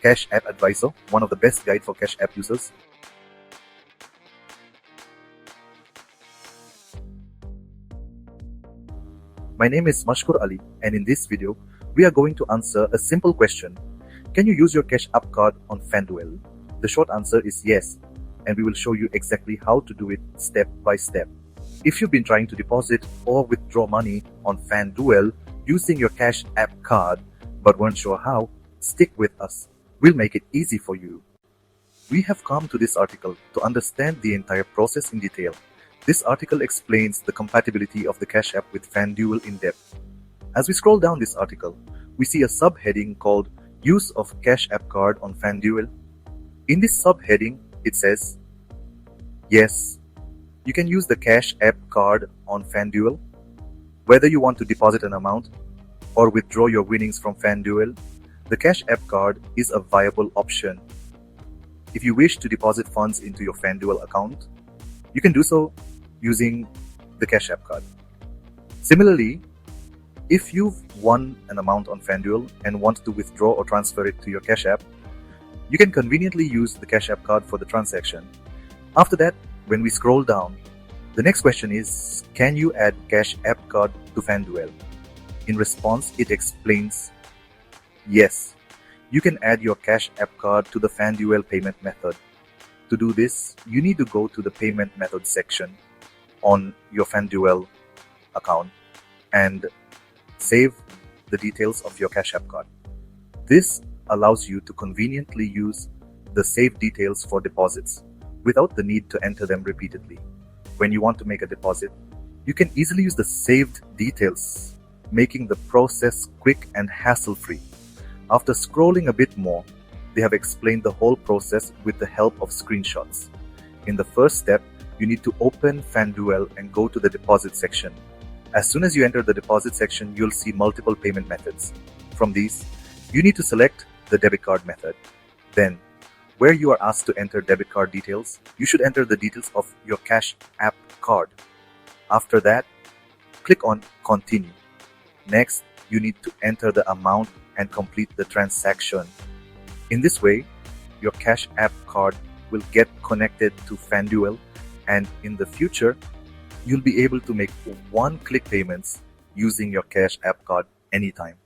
Cash App Advisor, one of the best guide for Cash App users. My name is Mashkur Ali, and in this video, we are going to answer a simple question. Can you use your Cash App card on FanDuel? The short answer is yes, and we will show you exactly how to do it step by step. If you've been trying to deposit or withdraw money on FanDuel using your Cash App card but weren't sure how, stick with us. We'll make it easy for you. We have come to this article to understand the entire process in detail. This article explains the compatibility of the Cash App with FanDuel in depth. As we scroll down this article, we see a subheading called Use of Cash App Card on FanDuel. In this subheading, it says, yes, you can use the Cash App card on FanDuel. Whether you want to deposit an amount or withdraw your winnings from FanDuel, the Cash App card is a viable option. If you wish to deposit funds into your FanDuel account, you can do so using the Cash App card. Similarly, if you've won an amount on FanDuel and want to withdraw or transfer it to your Cash App, you can conveniently use the Cash App card for the transaction. After that, when we scroll down, the next question is, can you add Cash App card to FanDuel? In response, it explains, yes, you can add your Cash App card to the FanDuel payment method. To do this, you need to go to the payment method section on your FanDuel account and save the details of your Cash App card. This allows you to conveniently use the saved details for deposits without the need to enter them repeatedly. When you want to make a deposit, you can easily use the saved details, making the process quick and hassle-free. After scrolling a bit more, they have explained the whole process with the help of screenshots. In the first step, you need to open FanDuel and go to the deposit section. As soon as you enter the deposit section, you'll see multiple payment methods. From these, you need to select the debit card method. Then, where you are asked to enter debit card details, you should enter the details of your Cash App card. After that, click on Continue. Next, you need to enter the amount and complete the transaction. In this way, your Cash App card will get connected to FanDuel, and in the future, you'll be able to make one-click payments using your Cash App card anytime.